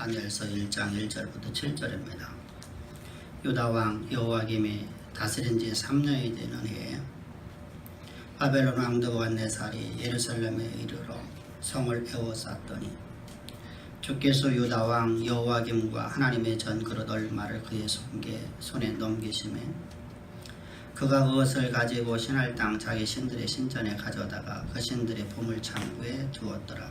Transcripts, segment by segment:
다니엘서 1장 1절부터 7절입니다. 유다왕 여호와김이 다스린 지 3년이 되는 해에 바벨론 왕 느부갓네살이 예루살렘에 이르러 성을 에워쌌더니 주께서 유다왕 여호와김과 하나님의 전 그릇 얼마를 그의 손에 넘기심에 그가 그것을 가지고 신할 땅 자기 신들의 신전에 가져다가 그 신들의 보물창고에 두었더라.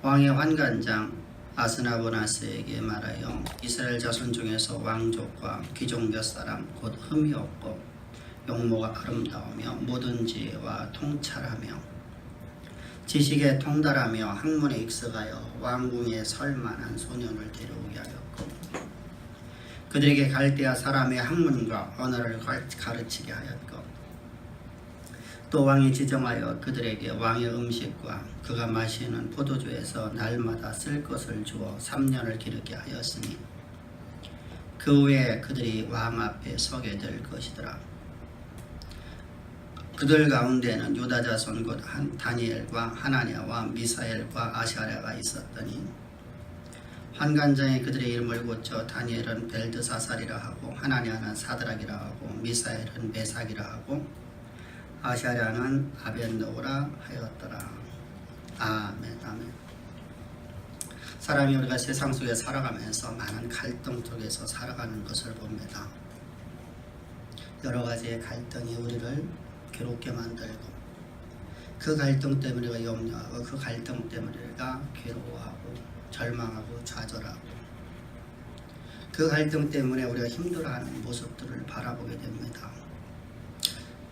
왕의 환관장 아스나보나스에게 말하여 이스라엘 자손 중에서 왕족과 귀족 몇 사람 곧 흠이 없고 용모가 아름다우며 모든 지혜와 통찰하며 지식에 통달하며 학문에 익숙하여 왕궁에 설 만한 소년을 데려오게 하였고 그들에게 갈대아 사람의 학문과 언어를 가르치게 하였고 또 왕이 지정하여 그들에게 왕의 음식과 그가 마시는 포도주에서 날마다 쓸 것을 주어 3년을 기르게 하였으니 그 후에 그들이 왕 앞에 서게 될 것이더라. 그들 가운데는 유다 자손 곧 다니엘과 하나냐와 미사엘과 아샤랴가 있었더니 환관장에 그들의 이름을 고쳐 다니엘은 벨드사살이라 하고 하나냐는 사드락이라 하고 미사엘은 메삭이라 하고 아샤랴는 아벤노고라 하였더라. 아멘. 아멘. 사람이 우리가 세상 속에 살아가면서 많은 갈등 속에서 살아가는 것을 봅니다. 여러 가지의 갈등이 우리를 괴롭게 만들고 그 갈등 때문에 우리가 염려하고 그 갈등 때문에 우리가 괴로워하고 절망하고 좌절하고 그 갈등 때문에 우리가 힘들어하는 모습들을 바라보게 됩니다.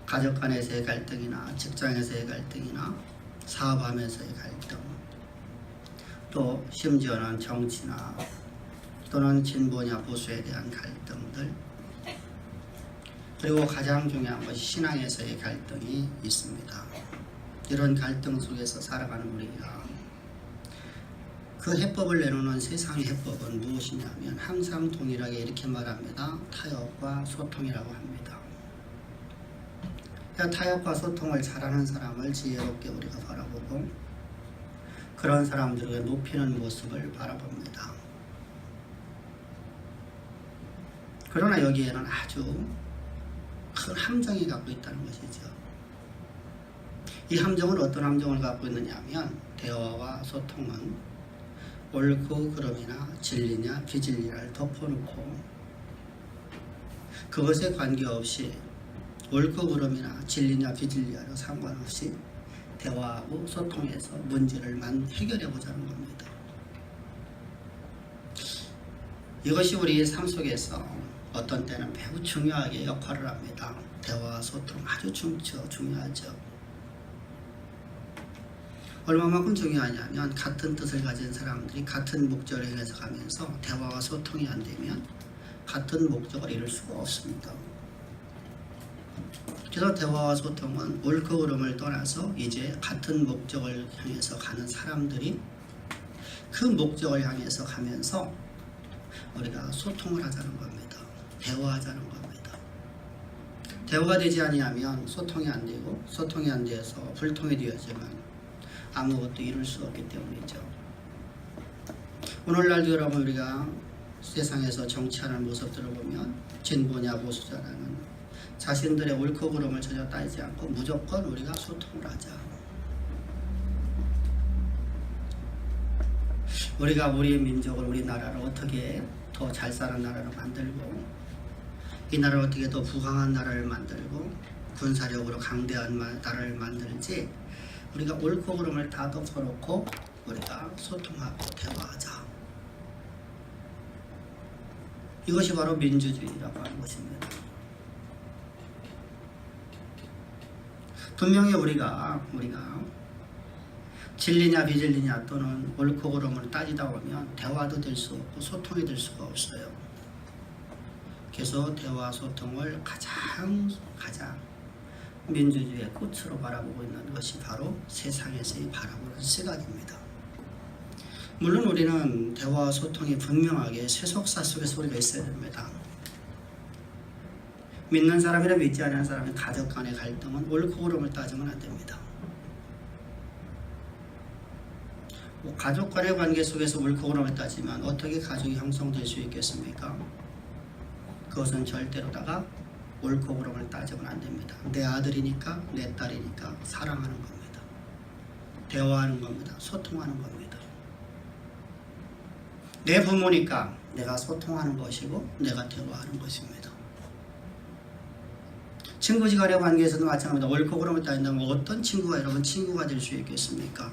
가족 간에서의 갈등이나 직장에서의 갈등이나 사업하면서의 갈등 또 심지어는 정치나 또는 진보냐 보수에 대한 갈등들 그리고 가장 중요한 것이 신앙에서의 갈등이 있습니다. 이런 갈등 속에서 살아가는 우리가 그 해법을 내놓는 세상의 해법은 무엇이냐면 항상 동일하게 이렇게 말합니다. 타협과 소통이라고 합니다. 타협과 소통을 잘하는 사람을 지혜롭게 우리가 바라보고 그런 사람들에게 높이는 모습을 바라봅니다. 그러나 여기에는 아주 큰 함정이 갖고 있다는 것이죠. 이 함정은 어떤 함정을 갖고 있느냐 하면 대화와 소통은 옳고 그름이나 진리냐 비진리를 덮어놓고 그것에 관계없이 옳고 그름이나 진리냐 비진리하고 상관없이 대화하고 소통해서 문제를 해결해 보자는 겁니다. 이것이 우리 삶 속에서 어떤 때는 매우 중요하게 역할을 합니다. 대화와 소통 아주 중요하죠. 얼마만큼 중요하냐면 같은 뜻을 가진 사람들이 같은 목적을 향해서 가면서 대화와 소통이 안 되면 같은 목적을 이룰 수가 없습니다. 그래서 대화와 소통은 옳고 그름을 떠나서 이제 같은 목적을 향해서 가는 사람들이 그 목적을 향해서 가면서 우리가 소통을 하자는 겁니다. 대화하자는 겁니다. 대화가 되지 아니하면 소통이 안 되고 소통이 안 돼서 불통이 되어지만 아무것도 이룰 수 없기 때문이죠. 오늘날도 여러분 우리가 세상에서 정치하는 모습들을 보면 진보냐 보수자라는 자신들의 옳고 그름을 전혀 따지지 않고 무조건 우리가 소통을 하자. 우리가 우리의 민족을 우리 나라를 어떻게 더 잘 사는 나라로 만들고 이 나라를 어떻게 더 부강한 나라를 만들고 군사력으로 강대한 나라를 만들지 우리가 옳고 그름을 다 덮어놓고 우리가 소통하고 대화하자. 이것이 바로 민주주의라고 하는 것입니다. 분명히 우리가 진리냐 비진리냐 또는 옳고 그름을 따지다 보면 대화도 될 수 없고 소통이 될 수가 없어요. 그래서 대화 소통을 가장 민주주의의 꽃으로 바라보고 있는 것이 바로 세상에서의 바라보는 시각입니다. 물론 우리는 대화와 소통이 분명하게 세속사 속에서 우리가 있어야 됩니다. 믿는 사람이나 믿지 않는 사람의 가족 간의 갈등은 옳고 그름을 따지면 안 됩니다. 뭐 가족 간의 관계 속에서 옳고 따지만 어떻게 가족이 형성될 수 있겠습니까? 그것은 절대로다가 옳고 그름을 따지면 안 됩니다. 내 아들이니까 내 딸이니까 사랑하는 겁니다. 대화하는 겁니다. 소통하는 겁니다. 내 부모니까 내가 소통하는 것이고 내가 대화하는 것입니다. 친구지간의 관계에서도 마찬가지입니다. 옳고 그름을 따진다면 어떤 친구가 여러분 친구가 될 수 있겠습니까?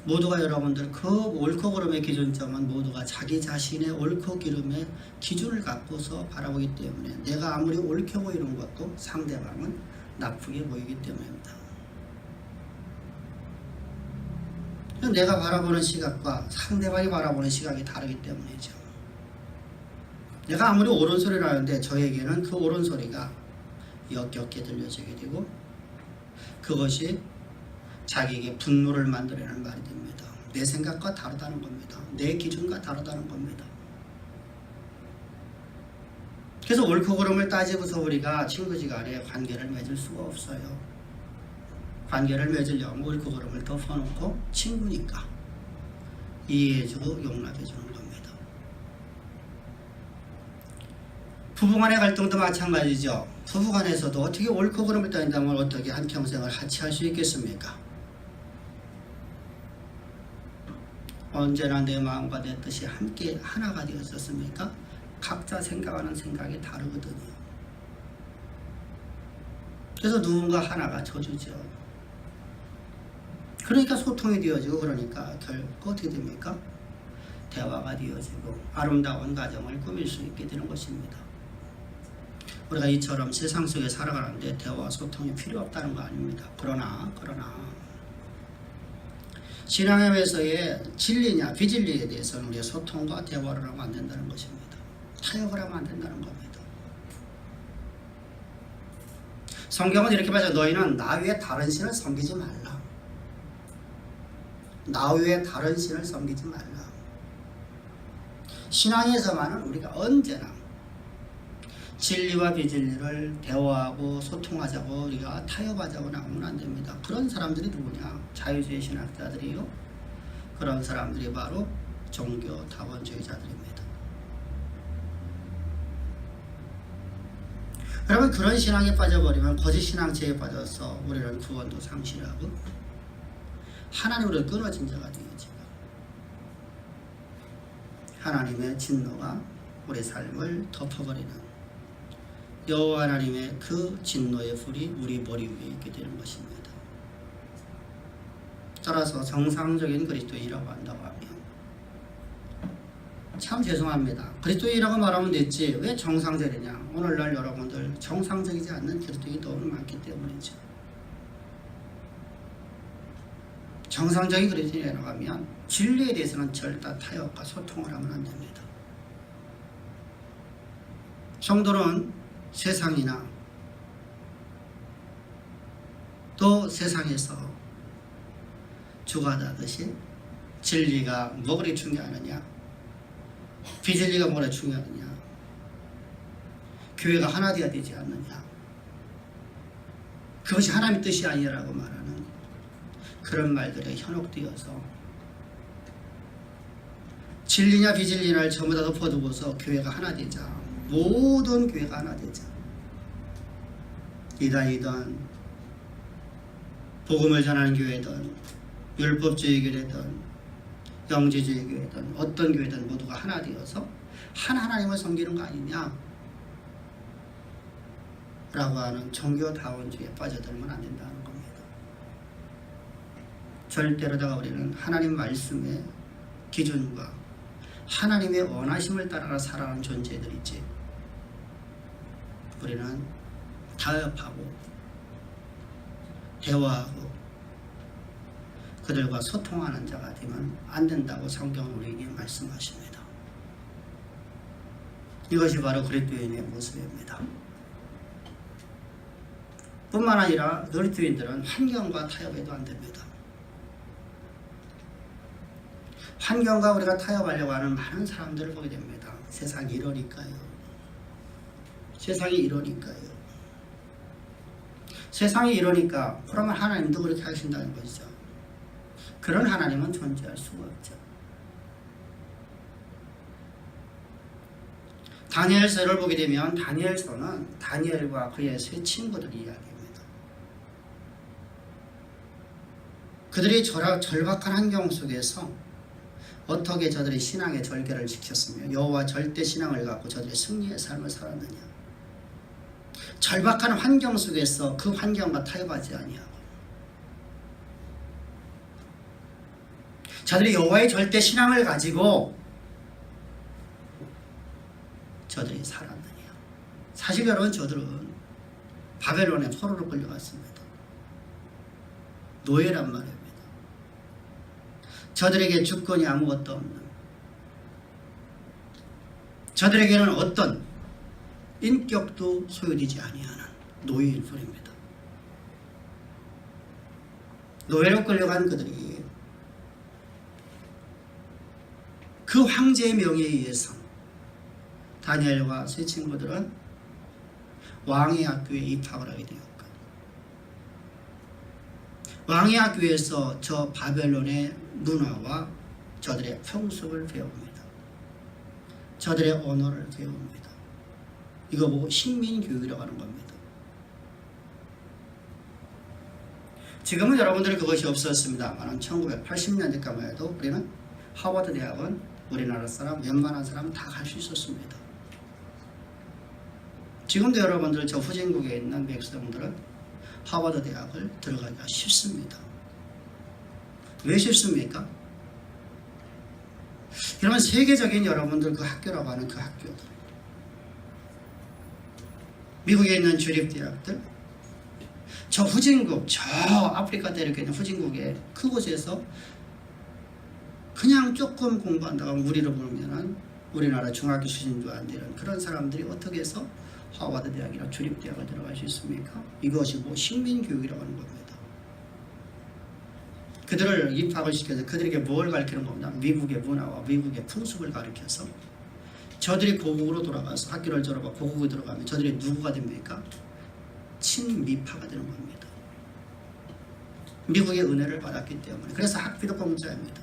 모두가 여러분들 그 옳고 그름의 기준점은 모두가 자기 자신의 옳고 그름의 기준을 갖고서 바라보기 때문에 내가 아무리 옳게 보이는 것도 상대방은 나쁘게 보이기 때문입니다. 내가 바라보는 시각과 상대방이 바라보는 시각이 다르기 때문이죠. 내가 아무리 옳은 소리를 하는데 저에게는 그 옳은 소리가 역겹게 들려지게 되고 그것이 자기에게 분노를 만들어내는 말이 됩니다. 내 생각과 다르다는 겁니다. 내 기준과 다르다는 겁니다. 그래서 옳고 그름을 따지고서 우리가 친구지간에 관계를 맺을 수가 없어요. 관계를 맺으려면 옳고 그름을 덮어놓고 친구니까 이해해주고 용납해주는 겁니다. 부부간의 갈등도 마찬가지죠. 부부간에서도 어떻게 옳고 그름을 따진다면 어떻게 한평생을 같이 할 수 있겠습니까? 언제나 내 마음과 내 뜻이 함께 하나가 되었었습니까? 각자 생각하는 생각이 다르거든요. 그래서 누군가 하나가 져주죠. 그러니까 소통이 되어지고 그러니까 결국 어떻게 됩니까? 대화가 되어지고 아름다운 가정을 꾸밀 수 있게 되는 것입니다. 우리가 이처럼 세상 속에 살아가는데 대화와 소통이 필요 없다는 거 아닙니다. 그러나 신앙에서의 진리냐 비진리에 대해서는 우리가 소통과 대화를 하면 안 된다는 것입니다. 타협을 하면 안 된다는 겁니다. 성경은 이렇게 말하죠. 너희는 나 외에 다른 신을 섬기지 말라. 나 외에 다른 신을 섬기지 말라. 신앙에서만은 우리가 언제나 진리와 비진리를 대화하고 소통하자고 우리가 타협하자고 나오면 안 됩니다. 그런 사람들이 누구냐? 자유주의 신학자들이요. 그런 사람들이 바로 종교다원주의자들입니다. 여러분 그런 신앙에 빠져버리면 거짓 신앙체에 빠져서 우리는 구원도 상실하고 하나님으로 끊어진 자가 되어지고 하나님의 진노가 우리 삶을 덮어버리는 여호와 하나님의 그 진노의 불이 우리 머리 위에 있게 되는 것입니다. 따라서 정상적인 그리스도인이라고 한다고 하면 참 죄송합니다. 그리스도인이라고 말하면 됐지 왜 정상적이냐. 오늘날 여러분들 정상적이지 않는 그리스도인이 너무 많기 때문이죠. 정상적인 그리스도인이라고 하면 진리에 대해서는 절대 타협과 소통을 하면 안 됩니다. 성도는 세상이나 또 세상에서 죽어가듯이 진리가 뭐가 중요하느냐 비진리가 뭐가 중요하느냐 교회가 하나 되어야 되지 않느냐 그것이 하나님의 뜻이 아니라고 말하는 그런 말들에 현혹되어서 진리냐 비진리냐를 전부 다 덮어두고서 교회가 하나 되자 모든 교회가 하나 되자 이단이든 복음을 전하는 교회든 율법주의 교회든 영지주의 교회든 어떤 교회든 모두가 하나 되어서 한 하나님을 섬기는 거 아니냐 라고 하는 종교다원주의에 빠져들면 안 된다는 겁니다. 절대로다가 우리는 하나님 말씀의 기준과 하나님의 원하심을 따라 살아가는 존재들이지 우리는 타협하고 대화하고 그들과 소통하는 자가 되면 안 된다고 성경은 우리에게 말씀하십니다. 이것이 바로 그리스도인의 모습입니다. 뿐만 아니라 그리스도인들은 환경과 타협해도 안 됩니다. 환경과 우리가 타협하려고 하는 많은 사람들을 보게 됩니다. 세상이 이러니까요. 세상이 이러니까요. 세상이 이러니까 그러면 하나님도 그렇게 하신다는 것이죠. 그런 하나님은 존재할 수가 없죠. 다니엘서를 보게 되면 다니엘서는 다니엘과 그의 세 친구들이 이야기합니다. 그들이 절박한 환경 속에서 어떻게 저들이 신앙의 절개를 지켰으며 여호와 절대 신앙을 갖고 저들이 승리의 삶을 살았느냐. 절박한 환경 속에서 그 환경과 타협하지 아니하고 저들이 여호와의 절대 신앙을 가지고 저들이 살았느냐. 사실 여러분, 저들은 바벨론에 포로로 끌려갔습니다. 노예란 말입니다. 저들에게 주권이 아무것도 없는, 저들에게는 어떤 인격도 소유되지 아니하는 노예일 뿐입니다. 노예로 끌려간 그들이 그 황제의 명예에 의해서 다니엘과 세 친구들은 왕의 학교에 입학을 하게 되었고, 왕의 학교에서 저 바벨론의 문화와 저들의 풍습을 배웁니다. 저들의 언어를 배웁니다. 이거 보고 식민교육이라고 하는 겁니다. 지금은 여러분들이 그것이 없었습니다만 1980년대까지만 해도 우리는 하버드 대학은 우리나라 사람, 웬만한 사람 다 갈 수 있었습니다. 지금도 여러분들 저 후진국에 있는 백성들은 하버드 대학을 들어가기가 쉽습니다. 왜 쉽습니까? 여러분, 세계적인 여러분들 그 학교라고 하는 그 학교들, 미국에 있는 주립대학들, 저 후진국, 저 아프리카 대륙에 있는 후진국의 그곳에서 그냥 조금 공부한다고 우리를 보면은 우리나라 중학교 수준도 안 되는 그런 사람들이 어떻게 해서 하버드 대학이나 주립대학을 들어갈 수 있습니까? 이것이 뭐 식민교육이라고 하는 겁니다. 그들을 입학을 시켜서 그들에게 뭘 가르치는 겁니다. 미국의 문화와 미국의 풍습을 가르쳐서 저들이 고국으로 돌아가서 학교를 졸업하고 고국에 들어가면 저들이 누구가 됩니까? 친미파가 되는 겁니다. 미국의 은혜를 받았기 때문에. 그래서 학비도 공짜입니다.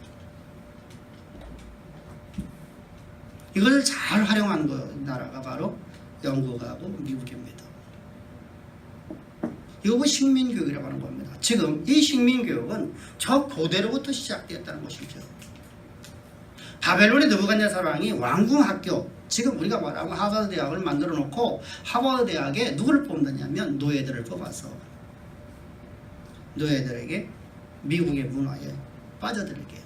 이것을 잘 활용한 나라가 바로 영국하고 미국입니다. 이거 식민교육이라고 하는 겁니다. 지금 이 식민교육은 저 고대로부터 시작되었다는 것이죠. 바벨론의 느부갓네살 왕이 왕궁학교, 지금 우리가 말하고 하버드 대학을 만들어 놓고 하버드 대학에 누구를 뽑느냐면 노예들을 뽑아서 노예들에게 미국의 문화에 빠져들게,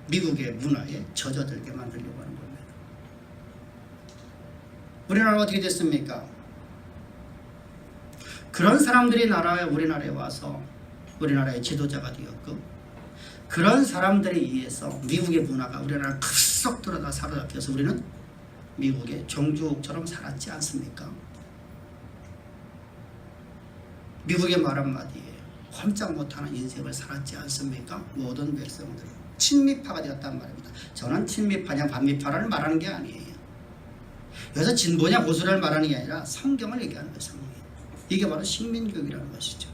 미국의 문화에 젖어들게 만들려고 하는 겁니다. 우리나라가 어떻게 됐습니까? 그런 사람들이 우리나라에 와서 우리나라의 지도자가 되었고, 그런 사람들에 의해서 미국의 문화가 우리나라를 급속 들어다 사로잡혀서 우리는 미국의 종주국처럼 살았지 않습니까? 미국의 말 한마디에 꼼짝 못하는 인생을 살았지 않습니까? 모든 백성들이 친미파가 되었단 말입니다. 저는 친미파냐 반미파를 말하는 게 아니에요. 여기서 진보냐 보수를 말하는 게 아니라 성경을 얘기하는 거예요. 성경. 이게 바로 식민교육이라는 것이죠.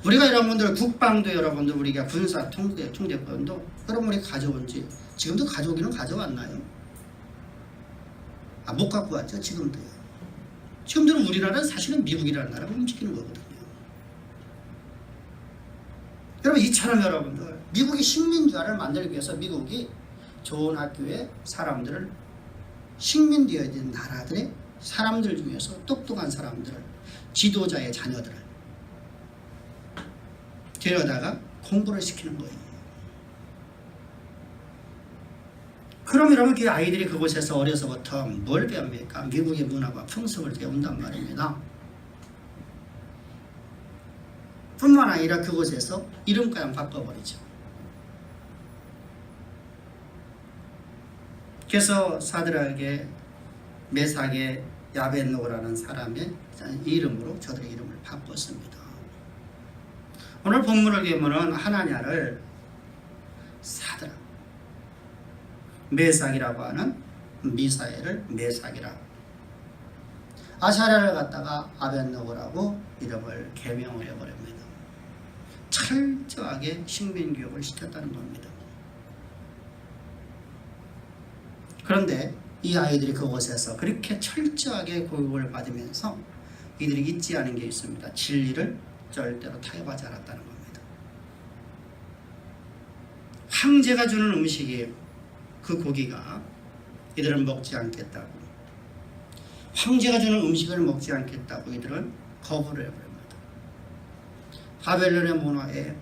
우리가 여러분들 국방도 여러분들 우리가 군사 통제권도 여러분 우리 가져온지 지금도 가져오기는 가져왔나요? 못 갖고 왔죠. 지금도요. 지금도 우리나라는 사실은 미국이라는 나라가 움직이는 거거든요. 여러분, 이처럼 여러분들 미국이 식민주화를 만들기 위해서 미국이 좋은 학교에 사람들을 식민되어야 되는 나라들의 사람들 중에서 똑똑한 사람들을, 지도자의 자녀들을 데려다가 공부를 시키는 거예요. 그럼 여러분 그 아이들이 그곳에서 어려서부터 뭘 배웁니까? 미국의 문화와 풍습을 배운단 말입니다. 뿐만 아니라 그곳에서 이름까지 바꿔버리죠. 그래서 사드락의, 메삭의, 야벳노고라는 사람의 이름으로 저들의 이름을 바꿨습니다. 오늘 본문을 보면은 하나냐를 사드락, 메삭이라고 하는 미사엘을 메삭이라, 아사랴를 갖다가 아벳노고라고 이름을 개명을 해버립니다. 철저하게 식민교육을 시켰다는 겁니다. 그런데 이 아이들이 그곳에서 그렇게 철저하게 교육을 받으면서 이들이 잊지 않은 게 있습니다. 진리를 절대로 타협하지 않았다는 겁니다. 황제가 주는 음식이 그 고기가 이들은 먹지 않겠다고, 황제가 주는 음식을 먹지 않겠다고 이들은 거부를 해버립니다. 바벨론의 문화에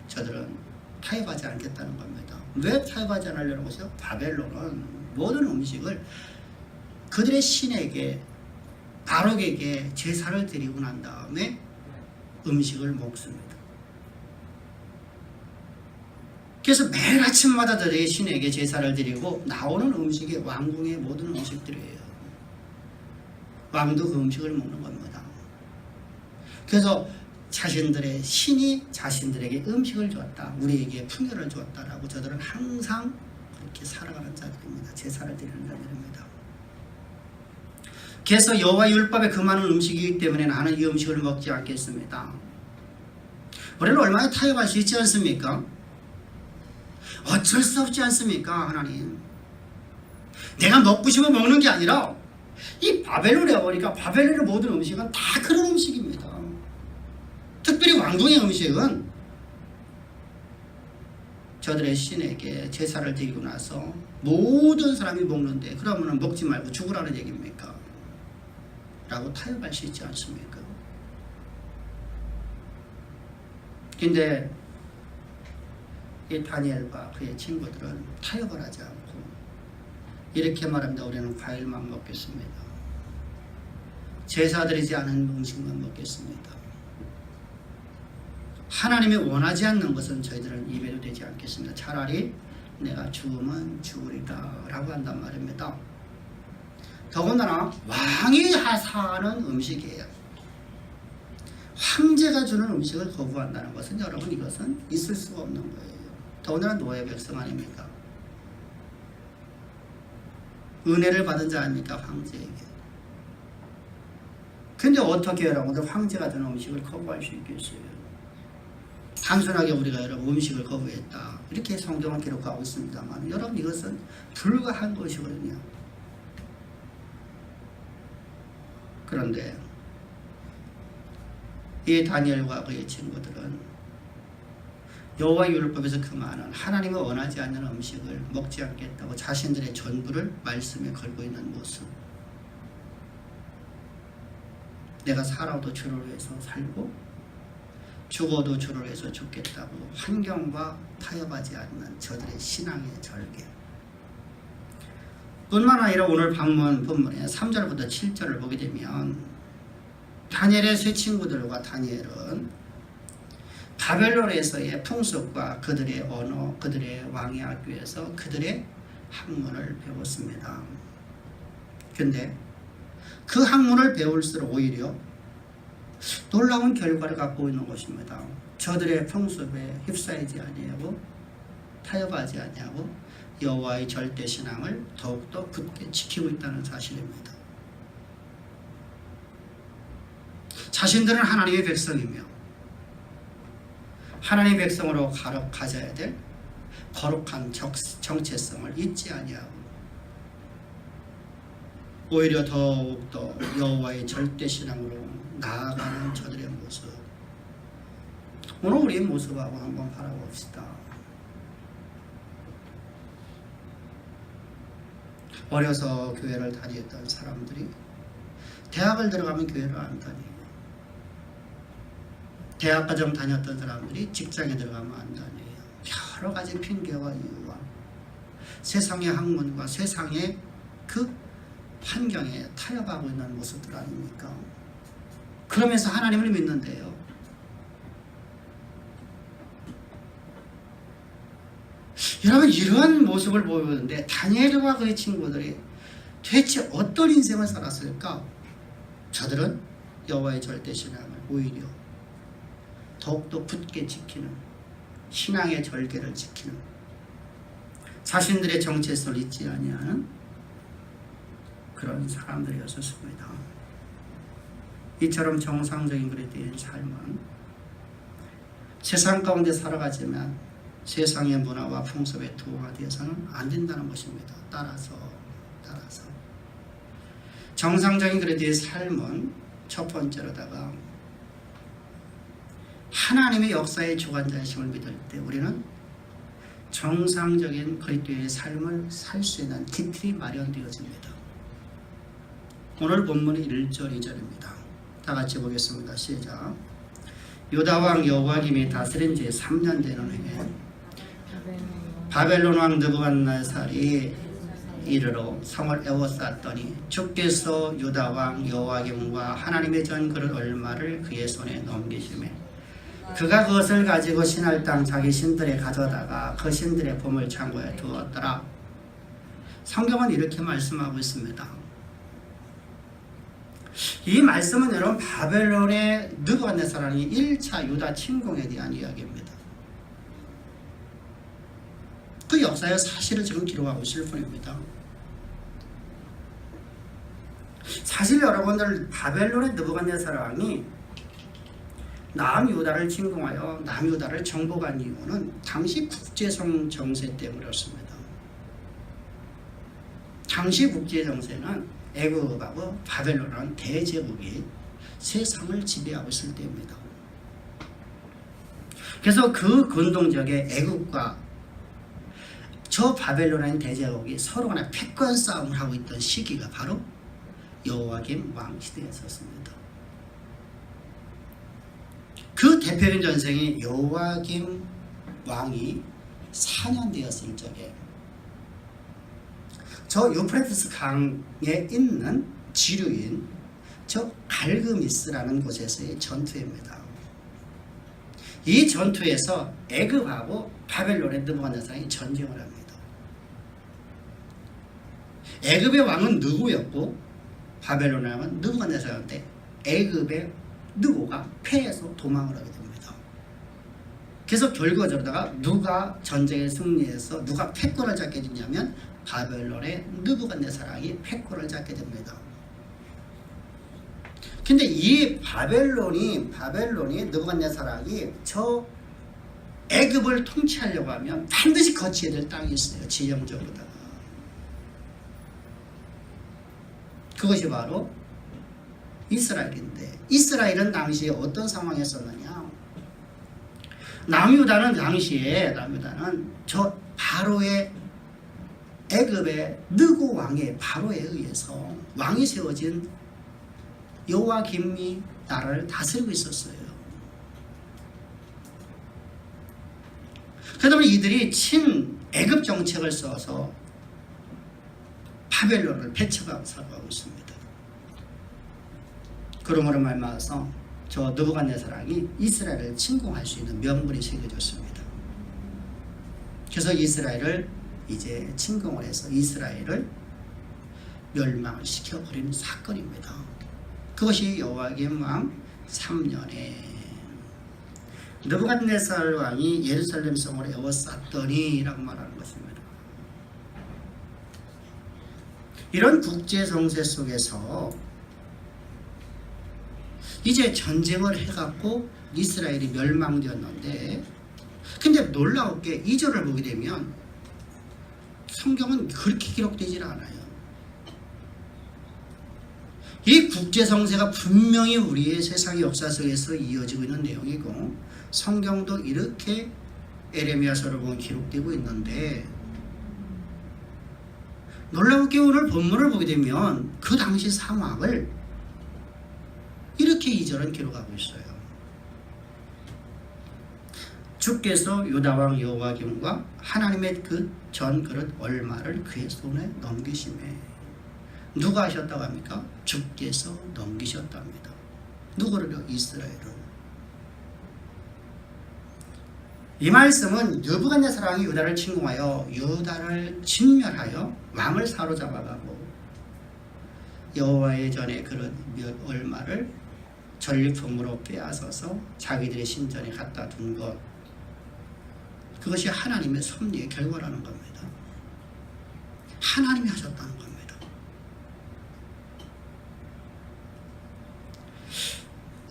저들은 타협하지 않겠다는 겁니다. 왜 타협하지 않으려는 것이요? 바벨론은 모든 음식을 그들의 신에게, 바록에게 제사를 드리고 난 다음에 음식을 먹습니다. 그래서 매일 아침마다 저들의 신에게 제사를 드리고 나오는 음식이 왕궁의 모든 음식들이에요. 왕도 그 음식을 먹는 겁니다. 그래서 자신들의 신이 자신들에게 음식을 주었다, 우리에게 풍요를 주었다라고 저들은 항상 그렇게 살아가는 자들입니다. 제사를 드리는 자들입니다. 그래서 여호와의 율법에 그 많은 음식이기 때문에 나는 이 음식을 먹지 않겠습니다. 우리는 얼마나 타협할 수 있지 않습니까? 어쩔 수 없지 않습니까? 하나님, 내가 먹고 싶어 먹는 게 아니라 이 바벨론에 보니까 바벨론의 모든 음식은 다 그런 음식입니다. 특별히 왕궁의 음식은 저들의 신에게 제사를 드리고 나서 모든 사람이 먹는데 그러면 먹지 말고 죽으라는 얘기입니까? 라고 타협할 수 있지 않습니까? 근데 이 다니엘과 그의 친구들은 타협을 하지 않고 이렇게 말합니다. 우리는 과일만 먹겠습니다. 제사 드리지 않은 음식만 먹겠습니다. 하나님이 원하지 않는 것은 저희들은 입에도 되지 않겠습니다. 차라리 내가 죽으면 죽으리다 라고 한단 말입니다. 더군다나 왕이 하사하는 음식이에요. 황제가 주는 음식을 거부한다는 것은 여러분, 이것은 있을 수가 없는 거예요. 더군다나 노예 백성 아닙니까? 은혜를 받은 자 아닙니까? 황제에게. 근데 어떻게 여러분들 황제가 주는 음식을 거부할 수 있겠어요? 단순하게 우리가 여러분 음식을 거부했다 이렇게 성경은 기록하고 있습니다만, 여러분 이것은 불가한 것이거든요. 그런데 이 다니엘과 그의 친구들은 여호와의 율법에서 그 많은 하나님이 원하지 않는 음식을 먹지 않겠다고 자신들의 전부를 말씀에 걸고 있는 모습, 내가 살아도 주를 위해서 살고 죽어도 주를 위해서 죽겠다고 환경과 타협하지 않는 저들의 신앙의 절개. 뿐만 아니라 오늘 본문의 3절부터 7절을 보게 되면 다니엘의 세 친구들과 다니엘은 바벨론에서의 풍습과 그들의 언어, 그들의 왕의 학교에서 그들의 학문을 배웠습니다. 근데 그 학문을 배울수록 오히려 놀라운 결과를 갖고 있는 것입니다. 저들의 풍습에 휩싸이지 아니하고 타협하지 아니하고 여호와의 절대 신앙을 더욱더 굳게 지키고 있다는 사실입니다. 자신들은 하나님의 백성이며 하나님의 백성으로 가져야 될 거룩한 정체성을 잊지 아니하고 오히려 더욱더 여호와의 절대 신앙으로 나아가는 저들의 모습, 오늘 우리의 모습하고 한번 바라봅시다. 어려서 교회를 다녔던 사람들이 대학을 들어가면 교회를 안 다니고, 대학과정 다녔던 사람들이 직장에 들어가면 안 다녀요. 여러 가지 핑계와 이유와 세상의 학문과 세상의 그 환경에 타협하고 있는 모습들 아닙니까? 그러면서 하나님을 믿는데요. 여러분, 이런 모습을 보이는데 다니엘과 그의 친구들이 대체 어떤 인생을 살았을까? 저들은 여호와의 절대 신앙을 오히려 더욱더 굳게 지키는, 신앙의 절개를 지키는, 자신들의 정체성을 잊지 아니하는 그런 사람들이었습니다. 이처럼 정상적인 그리스도인의 삶은 세상 가운데 살아가지만 세상의 문화와 풍습에 투영되어서는 안 된다는 것입니다. 따라서 정상적인 그리스도의 삶은 첫 번째로다가 하나님의 역사의 주관자이심을 믿을 때 우리는 정상적인 그리스도의 삶을 살 수 있는 기틀이 마련되어집니다. 오늘 본문이 1절 2절입니다. 다 같이 보겠습니다. 시작. 유다왕 여호야김이 다스린 지 3년 되는 해에 바벨론 왕 느부갓네살이 이르러 성을 에워쌌더니 주께서 유다 왕 여호야김과 하나님의 전그릇 얼마를 그의 손에 넘기시매 그가 그것을 가지고 신할 땅 자기 신들에 가져다가 그 신들의 보물 창고에 두었더라. 성경은 이렇게 말씀하고 있습니다. 이 말씀은 여러분 바벨론의 느부갓네살이 1차 유다 침공에 대한 이야기입니다. 그 역사의 사실을 지금 기록하고 있을 뿐입니다. 사실 여러분들 바벨론의 느부갓네살 왕이 남유다를 침공하여 남유다를 정복한 이유는 당시 국제성 정세 때문이었습니다. 당시 국제 정세는 애굽하고 바벨론은 대제국이 세상을 지배하고 있을 때입니다. 그래서 그 근동지역의 애굽과 저 바벨론의 대제국이 서로 간에 패권 싸움을 하고 있던 시기가 바로 여호야김 왕 시대였었습니다. 그 대표적인 전생이 여호야김 왕이 4년 되었을 적에 저 유프라테스 강에 있는 지류인 저 갈그미스라는 곳에서의 전투입니다. 이 전투에서 애굽하고 바벨론의 느부갓네살이 전쟁을 합니다. 애굽의 왕은 느고였고 바벨론의 왕은 느부갓네살이었는데 애굽의 느고가 패해서 도망을 하게 됩니다. 그래서 결과적으로다가 누가 전쟁에 승리해서 누가 패권을 잡게 되냐면 바벨론의 느부갓네살이 패권을 잡게 됩니다. 근데 이 바벨론이 느부갓네살이 저 애굽을 통치하려고 하면 반드시 거쳐야 될 땅이 있어요. 지형적으로다가. 그것이 바로 이스라엘인데 이스라엘은 당시에 어떤 상황이었었느냐. 남유다는 당시에 저 바로의 애굽의 느고 왕의 바로에 의해서 왕이 세워진 여호야김이 나라를 다스리고 있었어요. 그러다 보니 이들이 친애굽 정책을 써서 바벨론을 배척하고 살아가고 있습니다. 그러므로 말미암아서 저 느부갓네살 왕이 이스라엘을 침공할 수 있는 명분이 새겨졌습니다. 그래서 이스라엘을 이제 침공을 해서 이스라엘을 멸망을 시켜버리는 사건입니다. 그것이 여호야김 왕 3년에 느부갓네살 왕이 예루살렘 성을 에워쌌더니 라고 말하는 것입니다. 이런 국제정세 속에서 이제 전쟁을 해갖고 이스라엘이 멸망되었는데 근데 놀라웠게 2절을 보게 되면 성경은 그렇게 기록되질 않아요. 이 국제정세가 분명히 우리의 세상의 역사 속에서 이어지고 있는 내용이고 성경도 이렇게 에레미야서를 보면 기록되고 있는데 놀라웠게 오늘 본문을 보게 되면 그 당시 상황을 이렇게 2절은 기록하고 있어요. 주께서 유다왕 여호야김과 하나님의 그 전그릇 얼마를 그의 손에 넘기시매. 누가 하셨다고 합니까? 주께서 넘기셨답니다. 누구를요? 이스라엘을. 이 말씀은 느부갓네살 왕이 유다를 침공하여 유다를 진멸하여 왕을 사로잡아가고 여호와의 전에 그릇 얼마를 전리품으로 빼앗아서 자기들의 신전에 갖다 둔 것, 그것이 하나님의 섭리의 결과라는 겁니다. 하나님이 하셨다는 겁니다.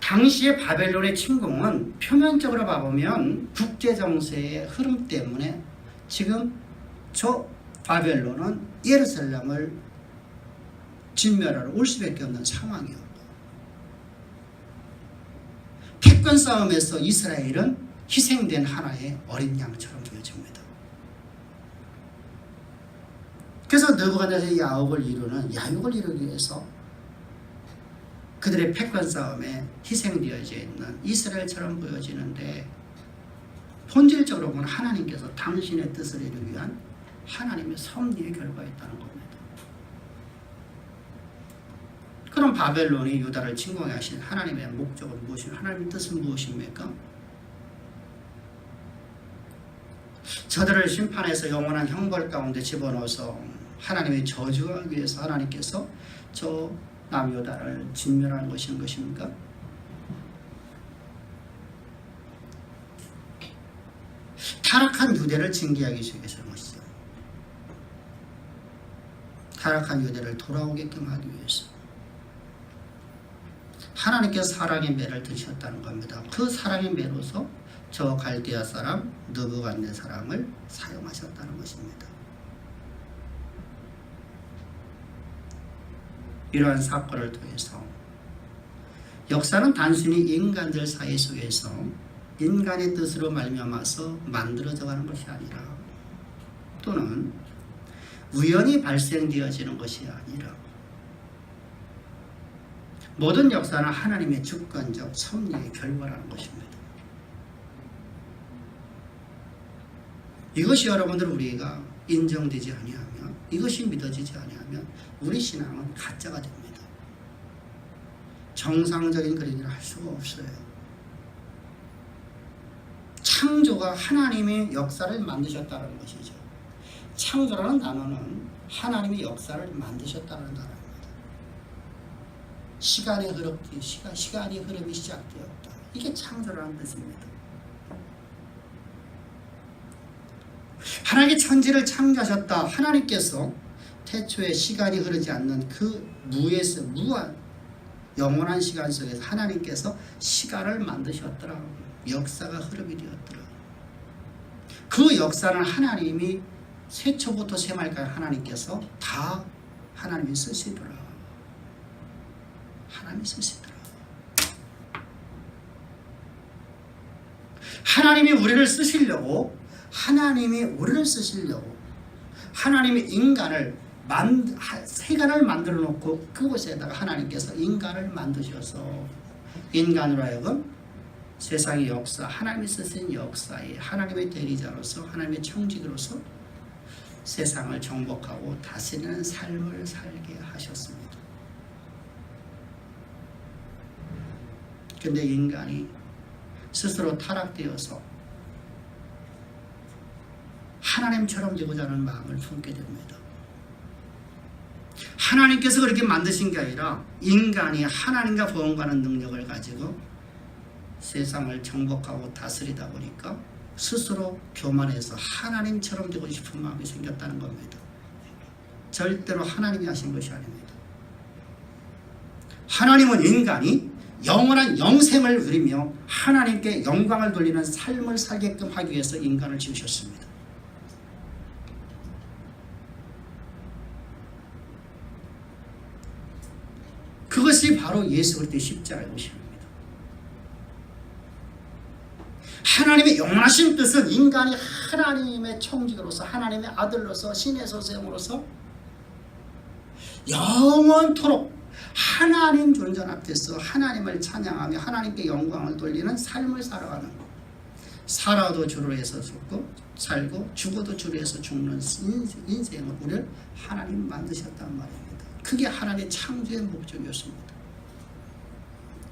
당시의 바벨론의 침공은 표면적으로 봐보면 국제정세의 흐름 때문에 지금 저 바벨론은 예루살렘을 진멸하러 올 수밖에 없는 상황이었고, 패권 싸움에서 이스라엘은 희생된 하나의 어린 양처럼 보여집니다. 그래서 느부갓네살이 야곱을 이루기 위해서 그들의 패권 싸움에 희생되어져 있는 이스라엘처럼 보여지는데, 본질적으로 보면 하나님께서 당신의 뜻을 이루기 위한 하나님의 섭리의 결과였다는 겁니다. 그럼 바벨론이 유다를 침공해 하신 하나님의 목적은 무엇입니까? 하나님의 뜻은 무엇입니까? 저들을 심판해서 영원한 형벌 가운데 집어넣어서 하나님의 저주하기 위해서 하나님께서 저 남유다를 진멸하는 것입니까? 타락한 유대를 징계하기 위해서 그런 것이죠. 타락한 유대를 돌아오게끔 하기 위해서 하나님께서 사랑의 매를 드셨다는 겁니다. 그 사랑의 매로서 저 갈대아 사람 느부갓네살을 사용하셨다는 것입니다. 이러한 사건을 통해서 역사는 단순히 인간들 사이 속에서 인간의 뜻으로 말미암아서 만들어져 가는 것이 아니라, 또는 우연히 발생되어지는 것이 아니라, 모든 역사는 하나님의 주권적 섭리의 결과라는 것입니다. 이것이 여러분들 우리가 인정되지 아니하면, 이것이 믿어지지 아니하면 우리 신앙은 가짜가 됩니다. 정상적인 그림을 할 수가 없어요. 창조가 하나님의 역사를 만드셨다는 것이죠. 창조라는 단어는 하나님의 역사를 만드셨다는 단어입니다. 시간의 흐름이 시작되었다. 이게 창조라는 뜻입니다. 하나님의 천지를 창조하셨다. 하나님께서 태초에 시간이 흐르지 않는 그 무한 영원한 시간 속에서 하나님께서 시간을 만드셨더라. 역사가 흐름이 되었더라. 그 역사는 하나님이 세초부터 세말까지 하나님께서 다 하나님이 쓰시더라. 하나님이 쓰시더라. 하나님이 우리를 쓰시려고, 하나님이 인간을 세간을 만들어 놓고 그곳에다가 하나님께서 인간을 만드셔서 인간으로 하여금 세상의 역사, 하나님이 쓰신 역사에 하나님의 대리자로서, 하나님의 청지기로서 세상을 정복하고 다스리는 삶을 살게 하셨습니다. 그런데 인간이 스스로 타락되어서 하나님처럼 되고자 하는 마음을 품게 됩니다. 하나님께서 그렇게 만드신 게 아니라 인간이 하나님과 보응하는 능력을 가지고 세상을 정복하고 다스리다 보니까 스스로 교만해서 하나님처럼 되고 싶은 마음이 생겼다는 겁니다. 절대로 하나님이 하신 것이 아닙니다. 하나님은 인간이 영원한 영생을 누리며 하나님께 영광을 돌리는 삶을 살게끔 하기 위해서 인간을 지으셨습니다. 그것이 바로 예수 그리스도의 십자가의 것입니다. 하나님의 영원하신 뜻은 인간이 하나님의 청지기로서, 하나님의 아들로서, 신의 소생으로서 영원토록 하나님 존전 앞에서 하나님을 찬양하며 하나님께 영광을 돌리는 삶을 살아가는 것. 살아도 주로 해서 살고 죽어도 주로 해서 죽는 인생을 우리를 하나님 만드셨단 말입니다. 그게 하나님의 창조의 목적이었습니다.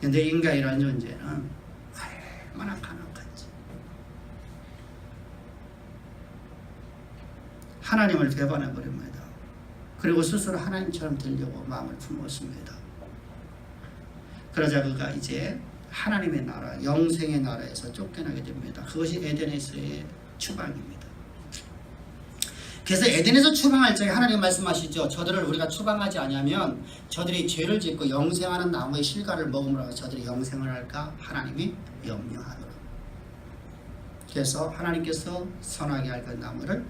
그런데 인간이라는 존재는 얼마나 간악한지, 하나님을 배반해버립니다. 그리고 스스로 하나님처럼 되려고 마음을 품었습니다. 그러자 그가 이제 하나님의 나라, 영생의 나라에서 쫓겨나게 됩니다. 그것이 에덴에서의 추방입니다. 그래서 에덴에서 추방할 적에 하나님 말씀하시죠. 저들을 우리가 추방하지 아니하면 저들이 죄를 짓고 영생하는 나무의 실과를 먹음으로 저들이 영생을 할까 하나님이 염려하노라. 그래서 하나님께서 선하게 할 그 나무를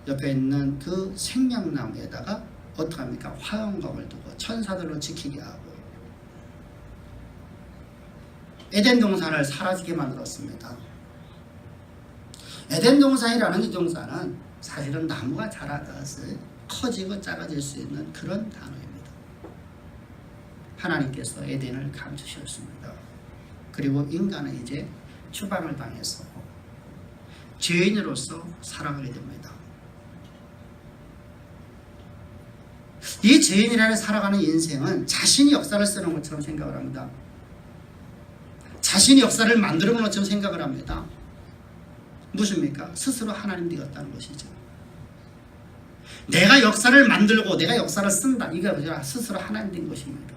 옆에 있는 그 생명나무에다가 어떻게 합니까? 화영검을 두고 천사들로 지키게 하고 에덴 동산을 사라지게 만들었습니다. 에덴 동산이라는 이 동산은 사실은 나무가 자라서 커지고 작아질 수 있는 그런 단어입니다. 하나님께서 에덴을 감추셨습니다. 그리고 인간은 이제 추방을 당해서 죄인으로서 살아가게 됩니다. 이 죄인이라는 살아가는 인생은 자신이 역사를 쓰는 것처럼 생각을 합니다. 자신이 역사를 만드는 것처럼 생각을 합니다. 무엇입니까? 스스로 하나님 되었다는 것이죠. 내가 역사를 만들고 내가 역사를 쓴다. 이게 아니라 스스로 하나님 된 것입니다.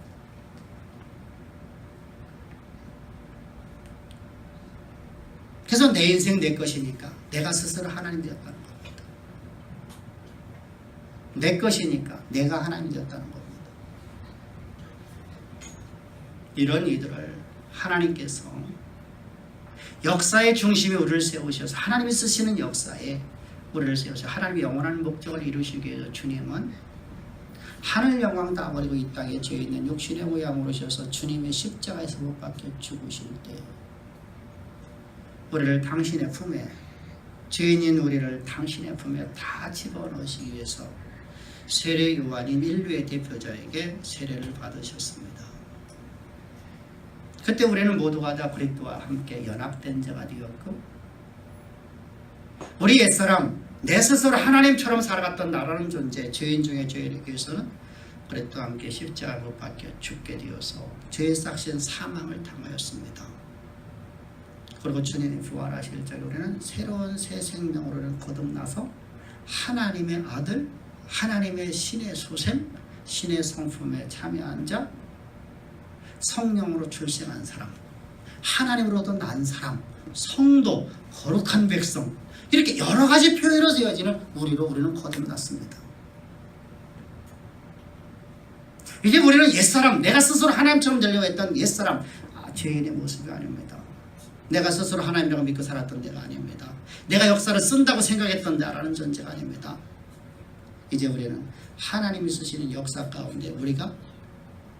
그래서 내 인생 내 것이니까 내가 스스로 하나님 되었다는 겁니다. 내 것이니까 내가 하나님 되었다는 겁니다. 이런 이들을 하나님께서 역사의 중심에 우리를 세우셔서 하나님이 쓰시는 역사에 우리를 세우셔서 하나님의 영원한 목적을 이루시기 위해서 주님은 하늘 영광 다 버리고 이 땅에 죄 있는 육신의 모양으로 오셔서 주님의 십자가에서 못 박혀 죽으실 때 우리를 당신의 품에 죄인인 우리를 당신의 품에 다 집어넣으시기 위해서 세례 요한인 인류의 대표자에게 세례를 받으셨습니다. 그때 우리는 모두가 다 그리스도와 함께 연합된 자가 되었고 우리 옛사람 내 스스로 하나님처럼 살아갔던 나라는 존재 죄인 중에 죄인에게 위해서는 그리스도와 함께 십자가에 못 박혀 죽게 되어서 죄의 삭신 사망을 당하였습니다. 그리고 주님이 부활하실 적에 우리는 새로운 새 생명으로는 거듭나서 하나님의 아들 하나님의 신의 소생 신의 성품에 참여한 자 성령으로 출생한 사람 하나님으로부터 난 사람 성도 거룩한 백성 이렇게 여러 가지 표현으로 되어지는 우리는 거듭났습니다. 이제 우리는 옛사람 내가 스스로 하나님처럼 되려고 했던 옛사람 죄인의 모습이 아닙니다. 내가 스스로 하나님이라고 믿고 살았던 데가 아닙니다. 내가 역사를 쓴다고 생각했던 데라는 존재가 아닙니다. 이제 우리는 하나님이 쓰시는 역사 가운데 우리가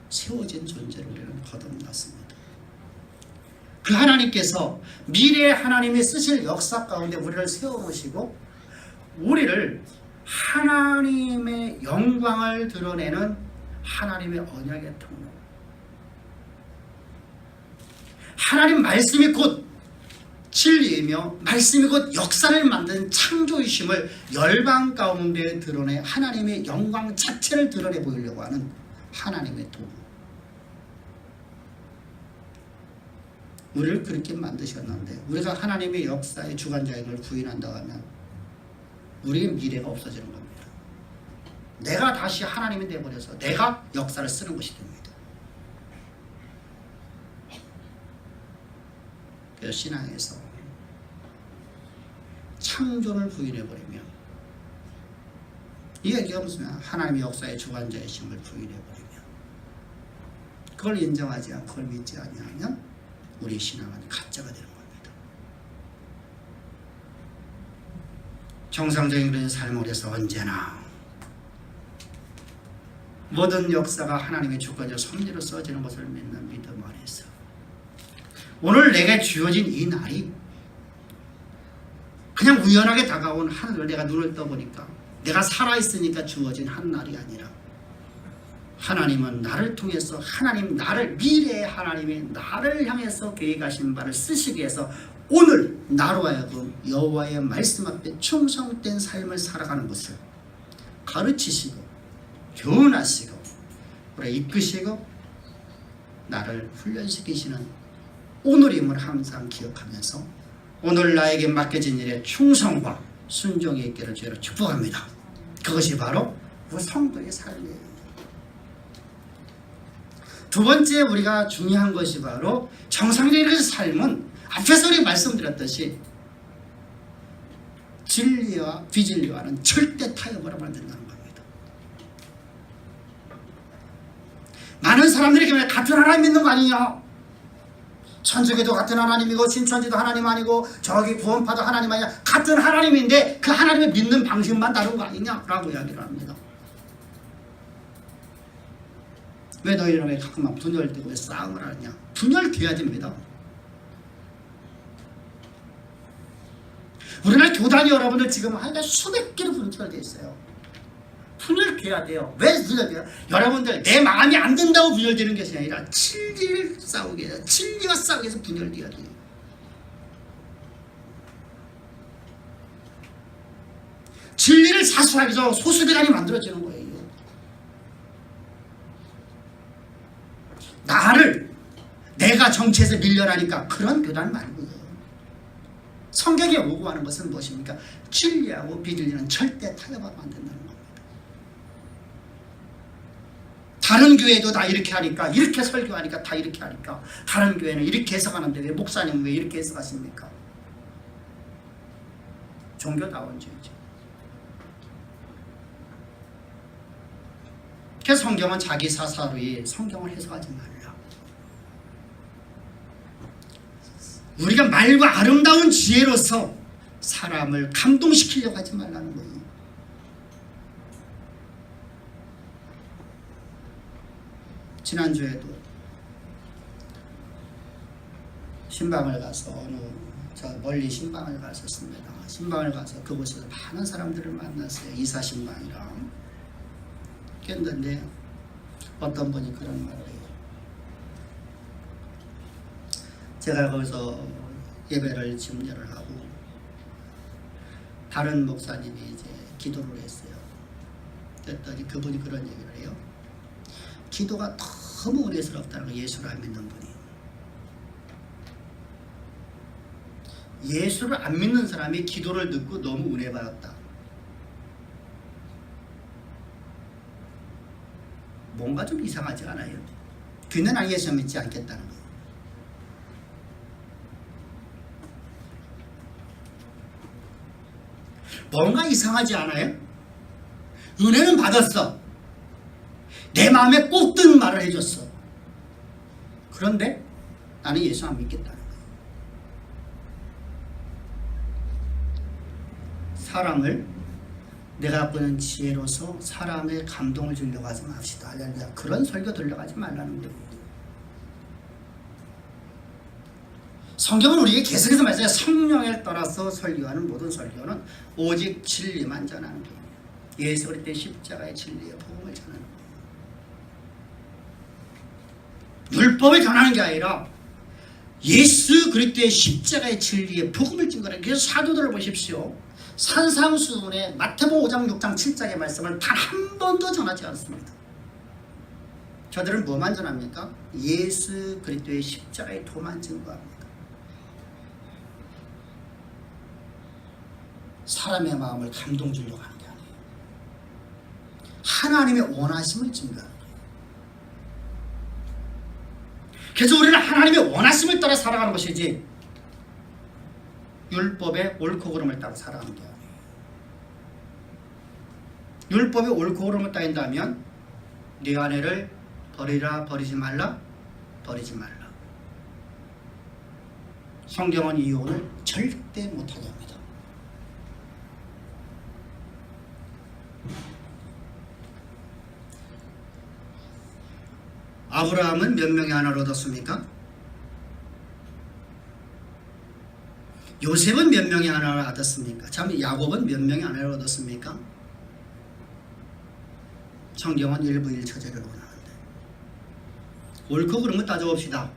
세워진 존재로 우리는 거듭났습니다. 그 하나님께서 미래의 하나님이 쓰실 역사 가운데 우리를 세워놓으시고 우리를 하나님의 영광을 드러내는 하나님의 언약의 통로 하나님 말씀이 곧 진리이며 말씀이 곧 역사를 만든 창조이심을 열방 가운데 드러내 하나님의 영광 자체를 드러내 보이려고 하는 하나님의 도구 우리를 그렇게 만드셨는데 우리가 하나님의 역사의 주관자인 걸 부인한다고 하면 우리의 미래가 없어지는 겁니다. 내가 다시 하나님이 되어버려서 내가 역사를 쓰는 것이 됩니다. 그래서 신앙에서 창조를 부인해버리면 이 얘기가 무슨 하나님의 역사의 주관자이심을 부인해버리면 그걸 인정하지 않고 그걸 믿지 아니하면 우리 신앙은 가짜가 되는 겁니다. 정상적인 그런 삶을 해서 언제나 모든 역사가 하나님의 주권적 섭리로 써지는 것을 믿는 믿음 안에서 오늘 내게 주어진 이 날이 그냥 우연하게 다가온 하늘을 내가 눈을 떠보니까 내가 살아있으니까 주어진 한 날이 아니라 하나님은 나를 통해서 하나님 나를 미래의 하나님이 나를 향해서 계획하신 바를 쓰시기 위해서 오늘 나로 하여금 여호와의 말씀 앞에 충성된 삶을 살아가는 것을 가르치시고 교훈하시고 우리 이끄시고 나를 훈련시키시는 오늘임을 항상 기억하면서 오늘 나에게 맡겨진 일에 충성과 순종이 있기를 주로 축복합니다. 그것이 바로 우리 성도의 삶이에요. 두 번째 우리가 중요한 것이 바로 정상적인 삶은 앞에서 우리 말씀드렸듯이 진리와 비진리와는 절대 타협을 하면 안 된다는 겁니다. 많은 사람들이 같은 하나님 믿는 거 아니냐? 천주교도 같은 하나님이고 신천지도 하나님 아니고 저기 구원파도 하나님 아니냐? 같은 하나님인데 그 하나님을 믿는 방식만 다른 거 아니냐라고 이야기를 합니다. 왜 너희는 왜 가끔만 분열되고 왜 싸움을 하느냐? 분열돼야 됩니다. 우리나라 교단이 여러분들 지금 하여간 수백 개로 분열되어 있어요. 분열돼야 돼요. 왜 분열돼요? 여러분들 내 마음이 안 든다고 분열되는 것이 아니라 진리를 싸우게 해요. 진리와 싸우기 위해서 분열돼야 돼요. 진리를 사수하기 위해서 소수대간이 만들어지는 거예요. 내가 정치에서 밀려나니까 그런 교단 말고요. 성경에 요구하는 것은 무엇입니까? 진리하고 비진리는 절대 타협하면 안 된다는 겁니다. 다른 교회도 다 이렇게 하니까, 이렇게 설교하니까 다 이렇게 하니까, 다른 교회는 이렇게 해석하는데 왜 목사님은 왜 이렇게 해석하십니까? 종교다원주의죠. 그래서 성경은 자기 사사로이 성경을 해석하지 말라. 우리가 말과 아름다운 지혜로서 사람을 감동시키려고 하지 말라는 거예요. 지난주에도 신방을 가서 저 멀리 신방을 갔었습니다. 신방을 가서 그곳에서 많은 사람들을 만났어요. 이사신방이랑 깼는데 어떤 분이 그런 말을 해요. 제가 거기서 예배를 집례를 하고 다른 목사님이 이제 기도를 했어요. 그랬더니 그분이 그런 얘기를 해요. 기도가 너무 은혜스럽다는 거, 예수를 안 믿는 분이. 예수를 안 믿는 사람이 기도를 듣고 너무 은혜 받았다. 뭔가 좀 이상하지 않아요? 그는 예수 믿지 않겠다는 거예요. 뭔가 이상하지 않아요? 은혜는 받았어. 내 마음에 꼭 드는 말을 해줬어. 그런데 나는 예수 안 믿겠다는 거예요. 사람을 내가 갖고 있는 지혜로서 사람의 감동을 주려고 하지 맙시다. 할렐루야. 그런 설교 들려고 하지 말라는 거예요. 성경은 우리에게 계속해서 말씀해요. 성령을 따라서 설교하는 모든 설교는 오직 진리만 전하는 거예요. 예수 그리스도의 십자가의 진리의 복음을 전하는 거예요. 율법을 전하는 게 아니라 예수 그리스도의 십자가의 진리의 복음을 증거하는 거예요. 그래서 사도들을 보십시오. 산상수훈의 마태복음 5장 6장 7장의 말씀을 단 한 번도 전하지 않습니다. 저들은 뭐만 전합니까? 예수 그리스도의 십자가의 도만 증거합니다. 사람의 마음을 감동 주려고 하는 게 아니에요. 하나님의 원하심을 증거하는 거예요. 그래서 우리는 하나님의 원하심을 따라 살아가는 것이지 율법의 옳고 그름을 따라 살아가는 게 아니에요. 율법의 옳고 그름을 따른다면 네 아내를 버리라, 버리지 말라, 버리지 말라. 성경은 이혼을 절대 못하게 합니다. 아브라함은 몇 명의 아내를 얻었습니까? 요셉은 몇 명의 아내를 얻었습니까? 참 야곱은 몇 명의 아내를 얻었습니까? 성경은 일부일처제를 원하는데 옳고 그름을 따져봅시다.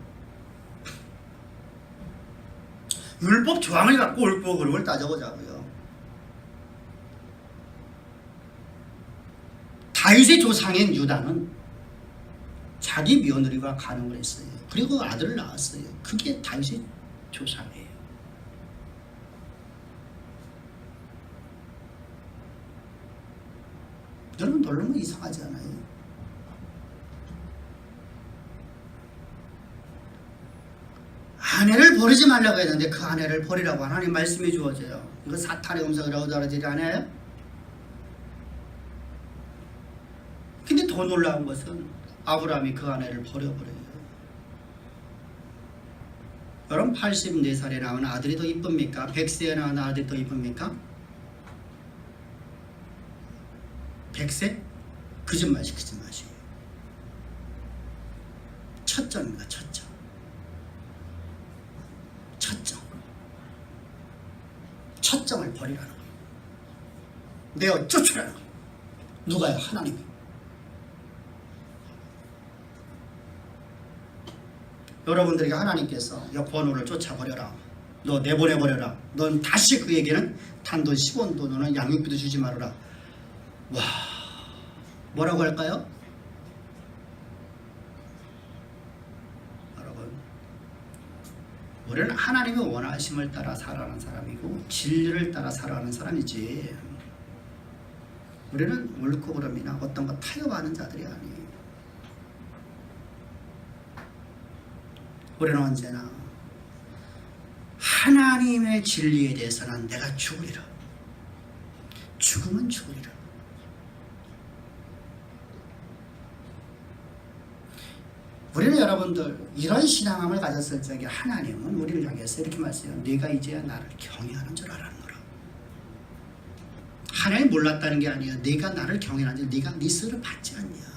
율법 조항을 갖고 옳고 그름을 따져보자고요. 다윗의 조상인 유다는 자기 며느리와 간음을 했어요. 그리고 아들을 낳았어요. 그게 다윗의 조상이에요. 여러분 너무 이상하지 않아요? 아내를 아내를 버리지 말라고 했는데 그 아내를 버리라고 하나님 말씀이 주어져요. 이거 사탄의 음성이라고 다루지 않아요? 근데 더 놀라운 것은 아브라함이 그 아내를 버려버려요. 여러분 84살에 낳은 아들이 더 이쁩니까? 100세에 낳은 아들이 더 이쁩니까? 100세? 거짓말이에요. 첫점입니다. 첫점. 첫점을 버리라는 거예요. 내어 쫓으라는 거예요. 누가요? 하나님이. 여러분들에게 하나님께서 여 번호를 쫓아버려라. 너 내보내버려라. 넌 다시 그에게는 단돈 10원도 너는 양육비도 주지 말아라. 와, 뭐라고 할까요? 여러분, 우리는 하나님의 원하심을 따라 살아가는 사람이고 진리를 따라 살아가는 사람이지, 우리는 물고부름이나 어떤 거 타협하는 자들이 아니에요. 우리는 언제나 하나님의 진리에 대해서는 내가 죽으리라. 죽으면 죽으리라. 우리는 여러분들 이런 신앙함을 가졌을 적에 하나님은 우리를 향해서 이렇게 말씀해요. 네가 이제야 나를 경외하는 줄 알았노라. 하나님 몰랐다는 게 아니야. 네가 나를 경외하는 줄, 네가 네 스스로 받지 않냐.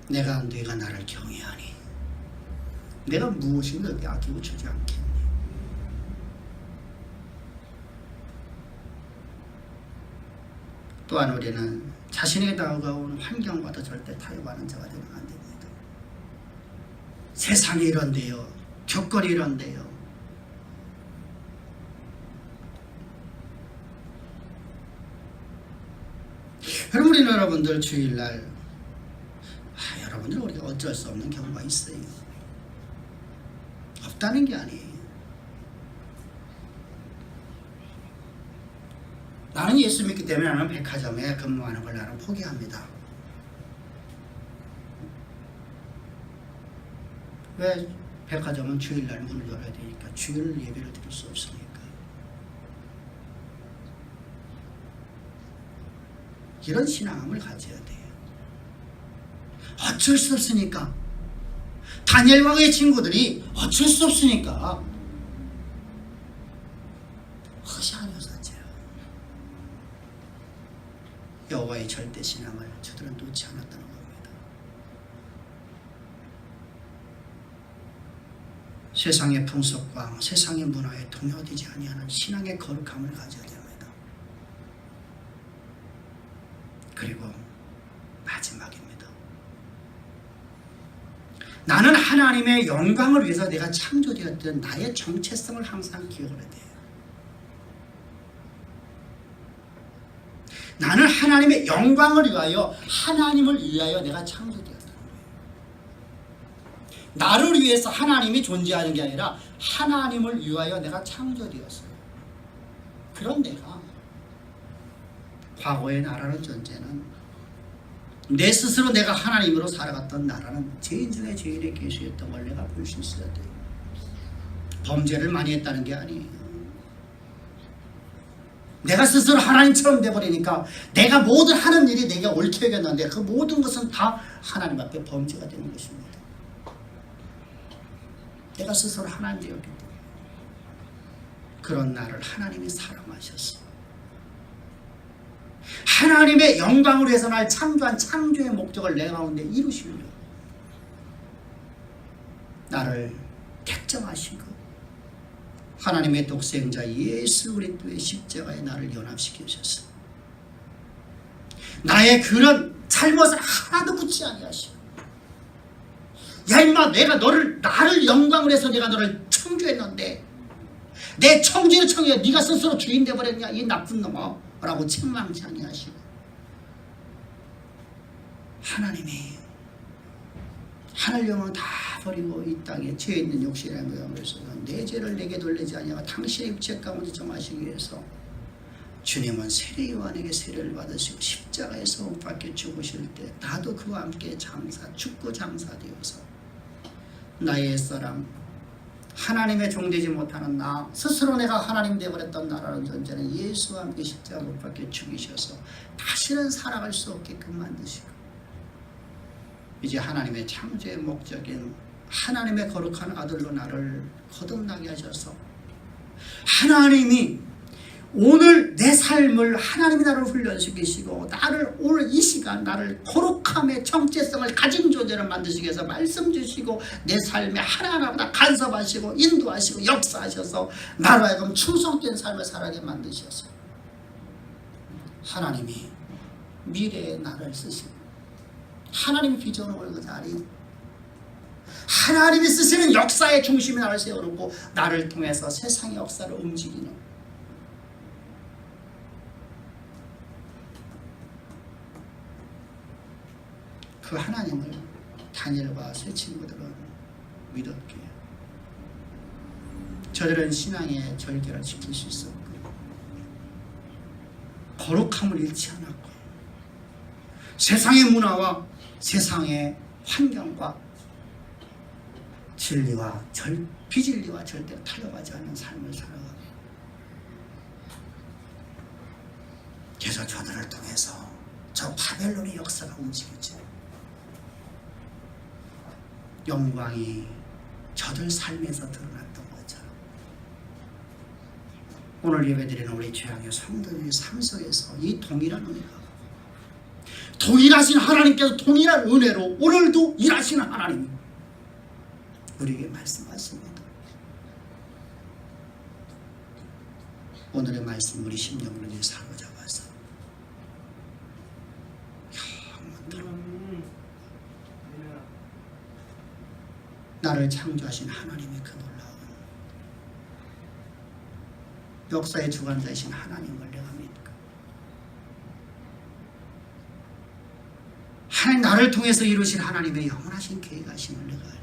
네가 나를 경외하니 내가 무엇이 너에게 아끼고 주지 않겠니. 또한 우리는 자신에게 다가오는 환경과도 절대 타협하는 자가 되면 안 됩니다. 세상이 이런데요, 조건이 이런데요. 우리는 여러분들 주일날 여러분들 우리가 어쩔 수 없는 경우가 있어요. 없다는 게 아니에요. 나는 예수 믿기 때문에 나는 백화점에 근무하는 걸 나는 포기합니다. 왜? 백화점은 주일날 문을 열어야 되니까, 주일 예배를 드릴 수 없으니까. 이런 신앙함을 가져야 돼요. 어쩔 수 없으니까. 다니엘 왕의 친구들이 어쩔 수 없으니까 그것이 아니었어요. 여호와의 절대 신앙을 저들은 놓지 않았다는 겁니다. 세상의 풍속과 세상의 문화에 동요되지 아니하는 신앙의 거룩함을 가져야 됩니다. 그리고 마지막입니다. 나는 하나님의 영광을 위해서 내가 창조되었던 나의 정체성을 항상 기억해야 돼요. 나는 하나님의 영광을 위하여, 하나님을 위하여 내가 창조되었다는 거예요. 나를 위해서 하나님이 존재하는 게 아니라 하나님을 위하여 내가 창조되었어요. 그런 내가 과거의 나라는 존재는 내 스스로 내가 하나님으로 살아갔던 나라는 죄인 중에 죄인의 계시였던 걸 내가 볼 수 있어야 돼요. 범죄를 많이 했다는 게 아니에요. 내가 스스로 하나님처럼 돼버리니까 내가 모든 하는 일이 내게 옳게 여겼는데 그 모든 것은 다 하나님 앞에 범죄가 되는 것입니다. 내가 스스로 하나님 되었기 때문에. 그런 나를 하나님이 사랑하셨어. 하나님의 영광을 위해서 날 창조한 창조의 목적을 내 가운데 이루시려고 나를 택정하시고 하나님의 독생자 예수 그리스도의 십자가에 나를 연합시키셨어. 나의 그런 잘못을 하나도 붙지 아니하시고, 야 임마, 내가 나를 영광을 해서 내가 너를 창조했는데 내 청지의 청에 네가 스스로 주인 되어버렸냐 이 나쁜 놈아 라고 책망치 아니하시고, 하나님이 하늘 영광 다 버리고 이 땅에 죄 있는 욕심이라는 모양으로서 내 죄를 내게 돌리지 아니하고 당신의 육체 가운데 정하시기 위해서 주님은 세례 요한에게 세례를 받으시고 십자가에서 못 박혀 죽으실 때 나도 그와 함께 죽고 장사되어서 나의 옛사람, 하나님의 종되지 못하는 나 스스로 내가 하나님 되어버렸던 나라는 존재는 예수와 함께 십자가 못 박혀 죽이셔서 다시는 살아갈 수 없게끔 만드시고, 이제 하나님의 창조의 목적인 하나님의 거룩한 아들로 나를 거듭나게 하셔서 하나님이 오늘 내 삶을 하나님이 나를 훈련시키시고 나를 오늘 이 시간 나를 거룩함의 정체성을 가진 존재로 만드시기 위해서 말씀 주시고 내 삶에 하나하나보다 간섭하시고 인도하시고 역사하셔서 나로 하여금 충성된 삶을 살아게 만드셔서 하나님이 미래의 나를 쓰시고 하나님의 비전을 그 자리 하나님이 쓰시는 역사의 중심에 나를 세워놓고 나를 통해서 세상의 역사를 움직이는 그 하나님을 다니엘과 세 친구들은 믿었기에 저들은 신앙의 절개를 지킬 수 있었고 거룩함을 잃지 않았고 세상의 문화와 세상의 환경과 진리와 비진리와 절대로 타협하지 않는 삶을 살아가고, 그래서 저들을 통해서 저 바벨론의 역사가 움직였죠. 영광이 저들 삶에서 드러났던 거죠. 오늘 예배드리는 우리 주양의 성도들의 삶 속에서 이 동일한 은혜가, 동일하신 하나님께서 동일한 은혜로 오늘도 일하시는 하나님이 우리에게 말씀하십니다. 오늘의 말씀 우리 심령을 사로잡아서 영원토록 나를 창조하신 하나님의 그 놀라운 역사의 주관자이신 하나님을 내가 믿고, 하나님 나를 통해서 이루신 하나님의 영원하신 계획하심을 내가 알며,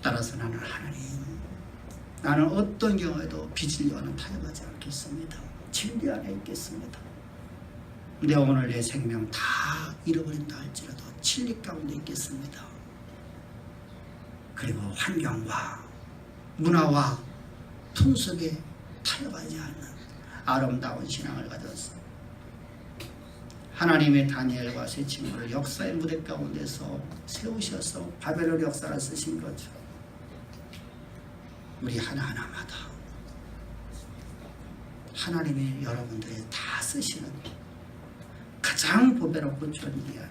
따라서 나는 하나님, 나는 어떤 경우에도 비진리와는 타협하지 않겠습니다. 진리 안에 있겠습니다. 내 오늘 내 생명 다 잃어버린다 할지라도 진리 가운데 있겠습니다. 그리고 환경과 문화와 풍습에 타협하지 않는 아름다운 신앙을 가져서 하나님의 다니엘과 세 친구를 역사의 무대 가운데서 세우셔서 바벨론 역사를 쓰신 거죠. 우리 하나하나마다 하나님이 여러분들이 다 쓰시는 가장 보배롭고 존귀한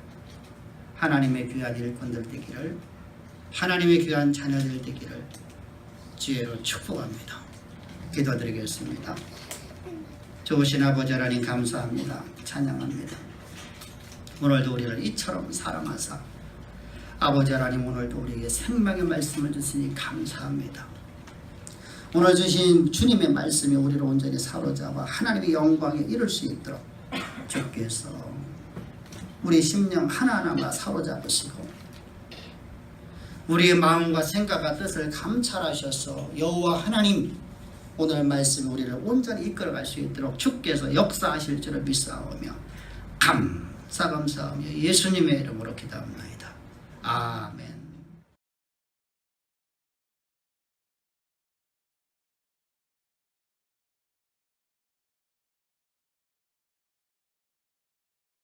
하나님의 귀한 일꾼들 되기를, 하나님의 귀한 자녀들 되기를 지혜로 축복합니다. 기도드리겠습니다. 좋으신 아버지 하나님 감사합니다. 찬양합니다. 오늘도 우리를 이처럼 사랑하사 아버지 하나님 오늘도 우리에게 생명의 말씀을 주시니 감사합니다. 오늘 주신 주님의 말씀이 우리를 온전히 사로잡아 하나님의 영광에 이룰 수 있도록 주께서 우리 심령 하나하나가 사로잡으시고 우리의 마음과 생각과 뜻을 감찰하셔서 여호와 하나님 오늘 말씀 우리를 온전히 이끌어갈 수 있도록 주께서 역사하실 줄을 믿사오며 감사하며 예수님의 이름으로 기도합니다. 아멘.